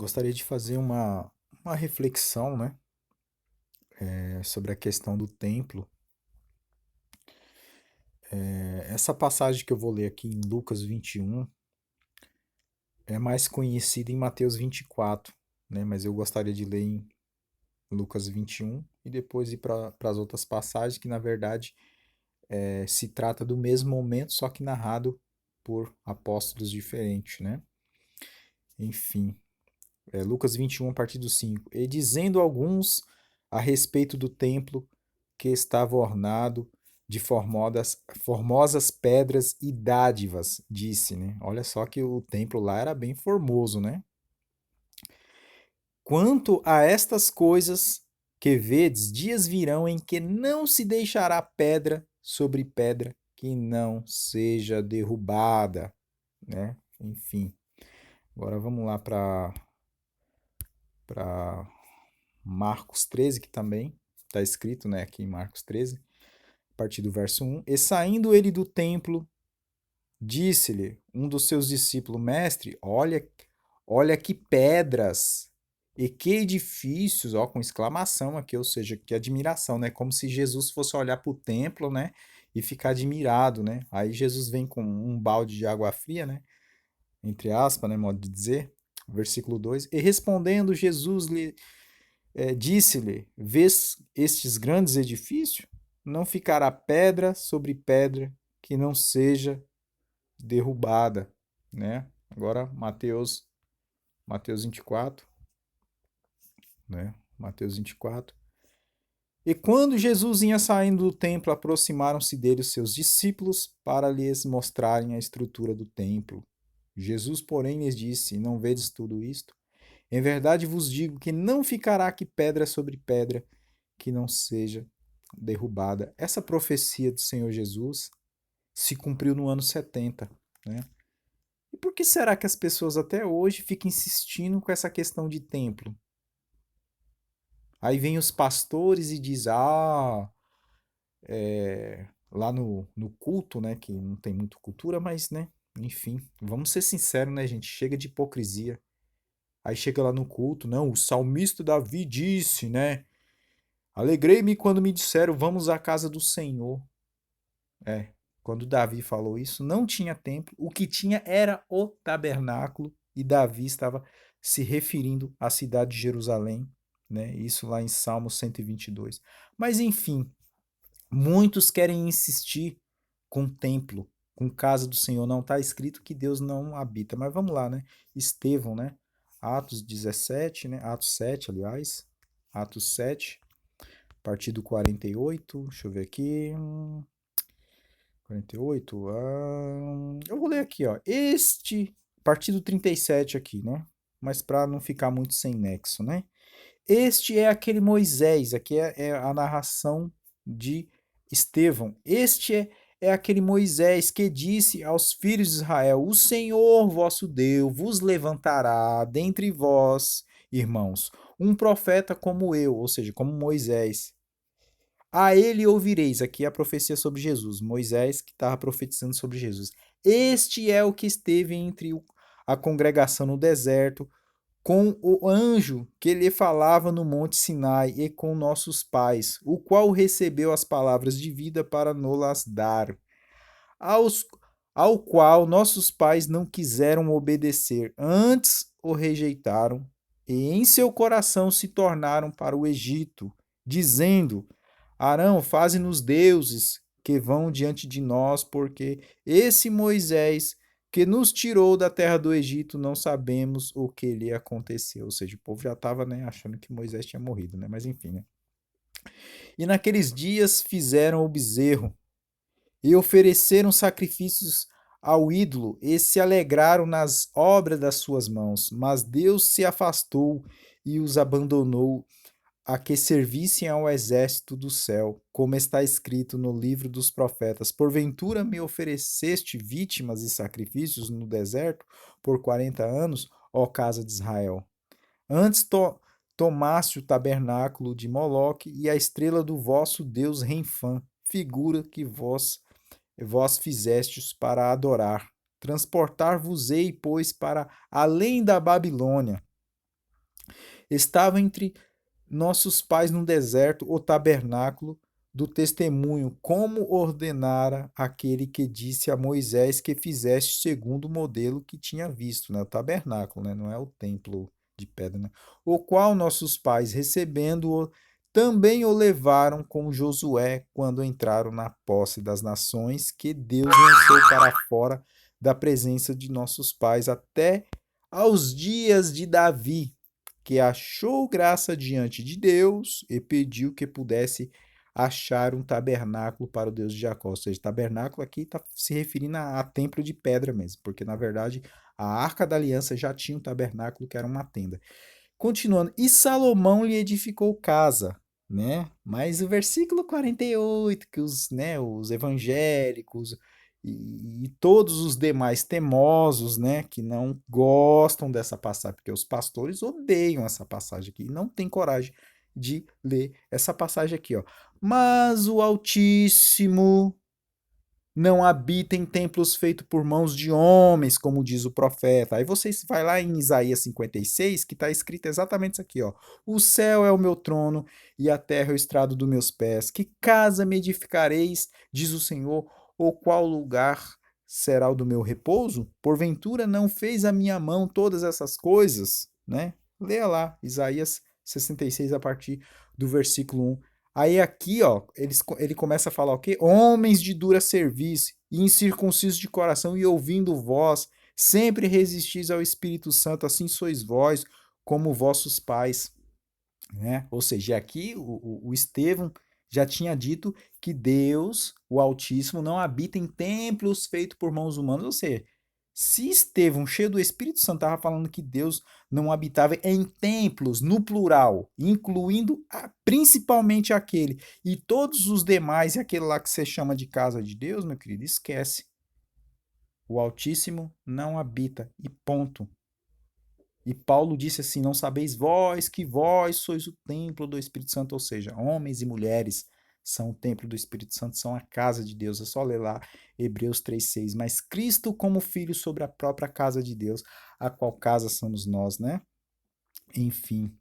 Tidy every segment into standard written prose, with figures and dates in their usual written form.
Gostaria de fazer uma reflexão, né, sobre a questão do templo. Essa passagem que eu vou ler aqui em Lucas 21 é mais conhecida em Mateus 24, né, mas eu gostaria de ler em Lucas 21 e depois ir para as outras passagens que, na verdade, se trata do mesmo momento, só que narrado por apóstolos diferentes, né? Enfim, Lucas 21, a partir do 5. E dizendo alguns a respeito do templo que estava ornado de formosas pedras e dádivas, disse, né? Olha só que o templo lá era bem formoso, né? Quanto a estas coisas que vedes, dias virão em que não se deixará pedra sobre pedra que não seja derrubada, né? Enfim, agora vamos lá para Marcos 13, que também está escrito, né, aqui em Marcos 13, a partir do verso 1. E saindo ele do templo, disse-lhe um dos seus discípulos: Mestre, olha que pedras e que edifícios, ó, com exclamação aqui, ou seja, que admiração, né? Como se Jesus fosse olhar para o templo, né, e ficar admirado, né? Aí Jesus vem com um balde de água fria, né, entre aspas, né, modo de dizer, versículo 2. E respondendo Jesus lhe disse-lhe: Vês estes grandes edifícios? Não ficará pedra sobre pedra que não seja derrubada, né? Agora Mateus 24, né? Mateus 24. E quando Jesus ia saindo do templo, aproximaram-se dele os seus discípulos para lhes mostrarem a estrutura do templo. Jesus, porém, lhes disse: Não vedes tudo isto? Em verdade vos digo que não ficará aqui pedra sobre pedra que não seja derrubada. Essa profecia do Senhor Jesus se cumpriu no ano 70, né? E por que será que as pessoas até hoje ficam insistindo com essa questão de templo? Aí vem os pastores e diz, lá no culto, né, que não tem muito cultura, mas, né, enfim, vamos ser sinceros, né, gente, chega de hipocrisia. Aí chega lá no culto, não, o salmista Davi disse, né, alegrei-me quando me disseram, vamos à casa do Senhor. É, quando Davi falou isso, não tinha templo, o que tinha era o tabernáculo, e Davi estava se referindo à cidade de Jerusalém, né? Isso lá em Salmo 122. Mas enfim, muitos querem insistir com templo, com casa do Senhor. Não está escrito que Deus não habita. Mas vamos lá, né? Estevão, né? Atos 17, né? Atos 7, aliás. Atos 7, a partir do 48. Deixa eu ver aqui. 48. Eu vou ler aqui, ó. A partir do 37 aqui, né? Mas para não ficar muito sem nexo, né? Este é aquele Moisés, aqui é a narração de Estevão. É aquele Moisés que disse aos filhos de Israel: O Senhor vosso Deus vos levantará dentre vós, irmãos, um profeta como eu, ou seja, como Moisés. A ele ouvireis, aqui é a profecia sobre Jesus, Moisés que estava profetizando sobre Jesus. Este é o que esteve entre a congregação no deserto, com o anjo que lhe falava no monte Sinai e com nossos pais, o qual recebeu as palavras de vida para nos dar, aos, ao qual nossos pais não quiseram obedecer, antes o rejeitaram, e em seu coração se tornaram para o Egito, dizendo: Arão, faze-nos deuses que vão diante de nós, porque esse Moisés que nos tirou da terra do Egito, não sabemos o que lhe aconteceu. Ou seja, o povo já estava, né, achando que Moisés tinha morrido, né? Mas enfim, né? E naqueles dias fizeram o bezerro e ofereceram sacrifícios ao ídolo e se alegraram nas obras das suas mãos. Mas Deus se afastou e os abandonou a que servissem ao exército do céu, como está escrito no livro dos profetas. Porventura me ofereceste vítimas e sacrifícios no deserto por 40 anos, ó casa de Israel. Antes tomaste o tabernáculo de Moloque e a estrela do vosso Deus Renfã, figura que vós fizestes para adorar. Transportar-vos-ei, pois, para além da Babilônia. Estava entre nossos pais no deserto o tabernáculo do testemunho, como ordenara aquele que disse a Moisés que fizeste segundo o modelo que tinha visto, né? O tabernáculo, né? Não é o templo de pedra, né? O qual nossos pais, recebendo-o, também o levaram com Josué quando entraram na posse das nações que Deus lançou para fora da presença de nossos pais até aos dias de Davi, que achou graça diante de Deus e pediu que pudesse achar um tabernáculo para o Deus de Jacó. Ou seja, tabernáculo aqui está se referindo a templo de pedra mesmo, porque na verdade a Arca da Aliança já tinha um tabernáculo que era uma tenda. Continuando, e Salomão lhe edificou casa, né? Mas o versículo 48, que os evangélicos e todos os demais temosos, né, que não gostam dessa passagem, porque os pastores odeiam essa passagem aqui, e não tem coragem de ler essa passagem aqui, ó. Mas o Altíssimo não habita em templos feitos por mãos de homens, como diz o profeta. Aí você vai lá em Isaías 56, que está escrito exatamente isso aqui, ó. O céu é o meu trono e a terra é o estrado dos meus pés. Que casa me edificareis, diz o Senhor, ou qual lugar será o do meu repouso? Porventura não fez a minha mão todas essas coisas, né? Leia lá, Isaías 66 a partir do versículo 1. Aí aqui, ó, ele começa a falar o quê? Homens de dura serviço, incircuncisos de coração e ouvindo vós, sempre resistis ao Espírito Santo, assim sois vós, como vossos pais, né? Ou seja, aqui o Estevão já tinha dito que Deus, o Altíssimo, não habita em templos feitos por mãos humanas, ou seja, se Estevão, cheio do Espírito Santo, estava falando que Deus não habitava em templos, no plural, incluindo principalmente aquele, e todos os demais, e aquele lá que você chama de casa de Deus, meu querido, esquece. O Altíssimo não habita, e ponto. E Paulo disse assim: Não sabeis vós que vós sois o templo do Espírito Santo, ou seja, homens e mulheres são o templo do Espírito Santo, são a casa de Deus. É só ler lá Hebreus 3,6. Mas Cristo, como filho sobre a própria casa de Deus, a qual casa somos nós, né? Enfim.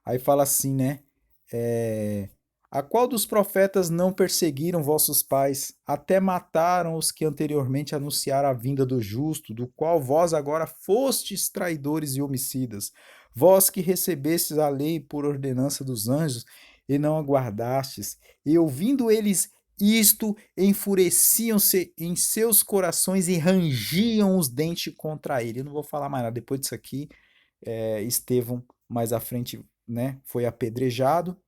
Aí fala assim, né? É, a qual dos profetas não perseguiram vossos pais, até mataram os que anteriormente anunciaram a vinda do justo, do qual vós agora fostes traidores e homicidas? Vós que recebestes a lei por ordenança dos anjos e não aguardastes, e ouvindo eles isto, enfureciam-se em seus corações e rangiam os dentes contra ele. Eu não vou falar mais nada. Depois disso aqui, Estevão, mais à frente, né, foi apedrejado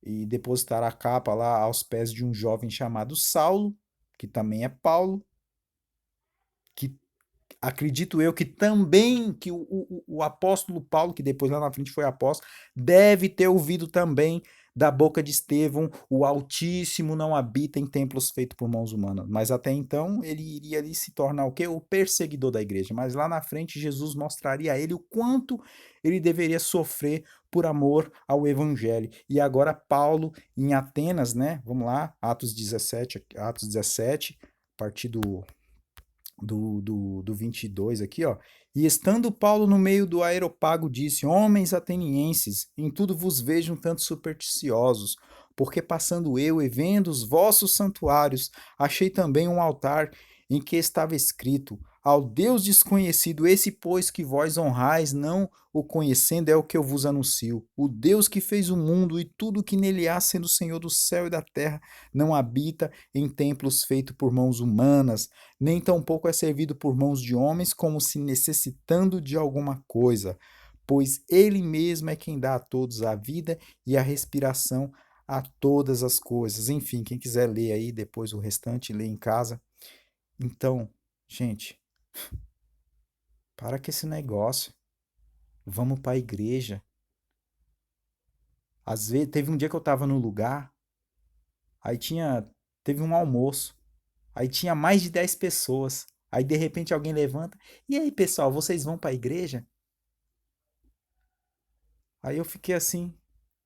e depositar a capa lá aos pés de um jovem chamado Saulo, que também é Paulo, que acredito eu que também que o apóstolo Paulo, que depois lá na frente foi apóstolo, deve ter ouvido também da boca de Estevão: o Altíssimo não habita em templos feitos por mãos humanas. Mas até então ele iria ali se tornar o quê? O perseguidor da igreja. Mas lá na frente Jesus mostraria a ele o quanto ele deveria sofrer por amor ao evangelho. E agora Paulo em Atenas, né? Vamos lá, Atos 17, a partir do 22 aqui, ó. E estando Paulo no meio do Areópago, disse: Homens atenienses, em tudo vos vejo um tanto supersticiosos, porque passando eu e vendo os vossos santuários, achei também um altar em que estava escrito: Ao Deus desconhecido, esse, pois, que vós honrais, não o conhecendo, é o que eu vos anuncio. O Deus que fez o mundo e tudo que nele há, sendo o Senhor do céu e da terra, não habita em templos feitos por mãos humanas, nem tampouco é servido por mãos de homens, como se necessitando de alguma coisa, pois ele mesmo é quem dá a todos a vida e a respiração a todas as coisas. Enfim, quem quiser ler aí depois o restante, lê em casa. Então, gente, para com esse negócio. Vamos para a igreja. Às vezes, teve um dia que eu estava no lugar, aí teve um almoço, aí tinha mais de 10 pessoas. Aí de repente alguém levanta: "E aí, pessoal, vocês vão para a igreja?" Aí eu fiquei assim,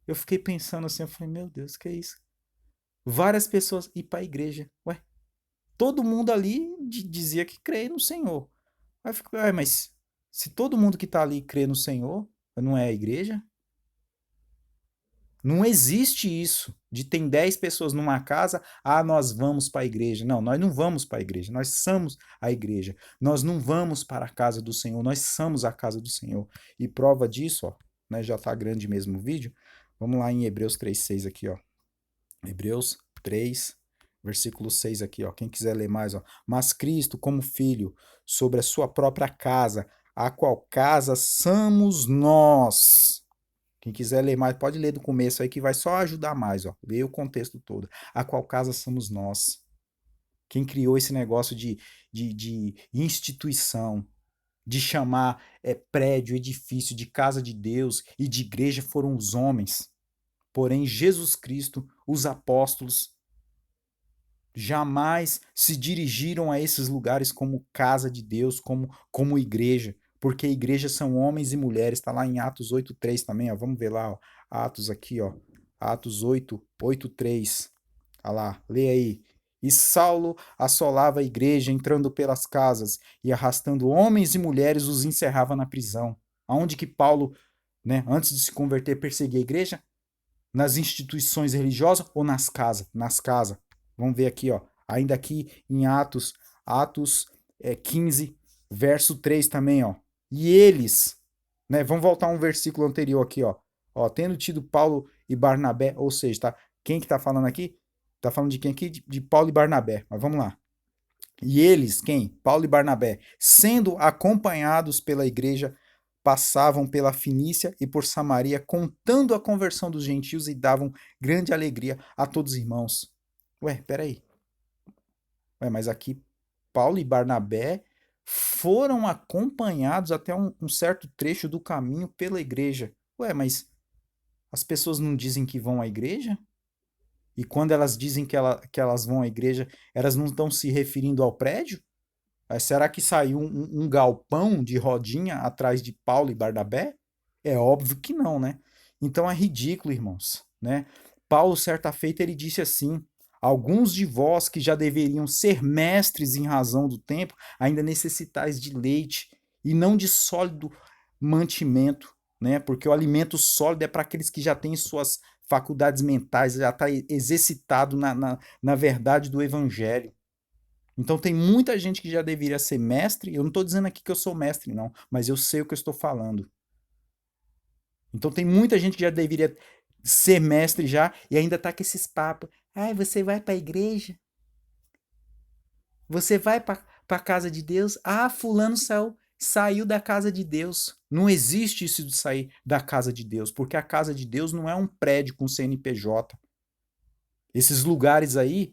eu fiquei pensando assim, eu falei: "Meu Deus, que é isso?" Várias pessoas ir para a igreja. Ué, todo mundo ali dizia que crê no Senhor. Aí eu fico: "Ué, mas se todo mundo que tá ali crê no Senhor, Não é a igreja? Não existe isso de tem 10 pessoas numa casa, nós vamos para a igreja. Não, nós não vamos para a igreja, nós somos a igreja. Nós não vamos para a casa do Senhor, nós somos a casa do Senhor. E prova disso, ó, né, já tá grande mesmo o vídeo. Vamos lá em Hebreus 3:6 aqui, ó. Hebreus 3, versículo 6 aqui, ó. Quem quiser ler mais, ó. Mas Cristo, como filho, sobre a sua própria casa, a qual casa somos nós. Quem quiser ler mais, pode ler do começo aí que vai só ajudar mais, ó. Lê o contexto todo. A qual casa somos nós? Quem criou esse negócio de instituição, de chamar prédio, edifício de casa de Deus e de igreja foram os homens. Porém, Jesus Cristo, os apóstolos, jamais se dirigiram a esses lugares como casa de Deus, como igreja, porque igreja são homens e mulheres, está lá em Atos 8:3 também, ó, vamos ver lá, ó, Atos aqui, ó, Atos 8:3, olha lá, lê aí. E Saulo assolava a igreja, entrando pelas casas e arrastando homens e mulheres, os encerrava na prisão. Aonde que Paulo, né, antes de se converter, perseguia a igreja? Nas instituições religiosas ou nas casas? Nas casas. Vamos ver aqui, ó. Ainda aqui em Atos 15, verso 3 também, ó. E eles, né? Vamos voltar um versículo anterior aqui, ó. Ó, tendo tido Paulo e Barnabé, ou seja, tá? Quem que tá falando aqui? Tá falando de quem aqui? De Paulo e Barnabé. Mas vamos lá. E eles, quem? Paulo e Barnabé, sendo acompanhados pela igreja, passavam pela Finícia e por Samaria, contando a conversão dos gentios e davam grande alegria a todos os irmãos. Ué, peraí. Ué, mas aqui Paulo e Barnabé foram acompanhados até um certo trecho do caminho pela igreja. Ué, mas as pessoas não dizem que vão à igreja? E quando elas dizem que elas vão à igreja, elas não estão se referindo ao prédio? Será que saiu um galpão de rodinha atrás de Paulo e Barnabé? É óbvio que não, né? Então é ridículo, irmãos, né? Paulo, certa feita, ele disse assim: alguns de vós que já deveriam ser mestres em razão do tempo, ainda necessitais de leite e não de sólido mantimento, né? Porque o alimento sólido é para aqueles que já têm suas faculdades mentais, já está exercitado na verdade do evangelho. Então tem muita gente que já deveria ser mestre. Eu não estou dizendo aqui que eu sou mestre, não, mas eu sei o que eu estou falando. Então tem muita gente que já deveria ser mestre já e ainda tá com esses papos. Ai, você vai para a igreja? Você vai para a casa de Deus? Ah, fulano saiu da casa de Deus. Não existe isso de sair da casa de Deus, porque a casa de Deus não é um prédio com CNPJ. Esses lugares aí,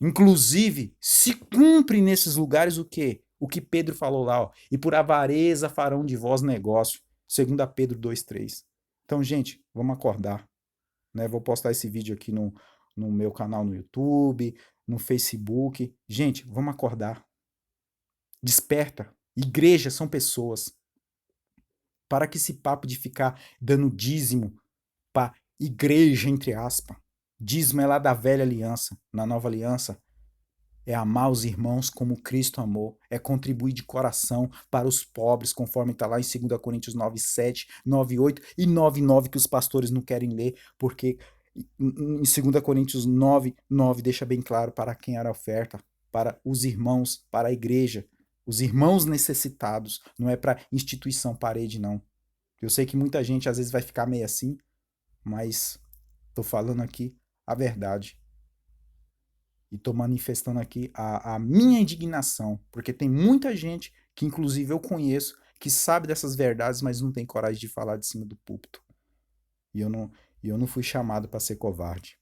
inclusive, se cumpre nesses lugares o quê? O que Pedro falou lá, ó. E por avareza farão de vós negócio. 2 Pedro 2:3. Então, gente, vamos acordar. Né? Vou postar esse vídeo aqui no meu canal no YouTube, no Facebook. Gente, vamos acordar. Desperta. Igrejas são pessoas. Para que esse papo de ficar dando dízimo para igreja, entre aspas. Dízimo é lá da velha aliança. Na nova aliança, é amar os irmãos como Cristo amou, é contribuir de coração para os pobres, conforme está lá em 2 Coríntios 9:7, 9:8 e 9:9, que os pastores não querem ler, porque em 2 Coríntios 9:9 deixa bem claro para quem era a oferta, para os irmãos, para a igreja, os irmãos necessitados, não é para instituição, parede, não. Eu sei que muita gente às vezes vai ficar meio assim, mas estou falando aqui a verdade. E estou manifestando aqui a minha indignação, porque tem muita gente que, inclusive, eu conheço, que sabe dessas verdades, mas não tem coragem de falar de cima do púlpito. E eu não fui chamado para ser covarde.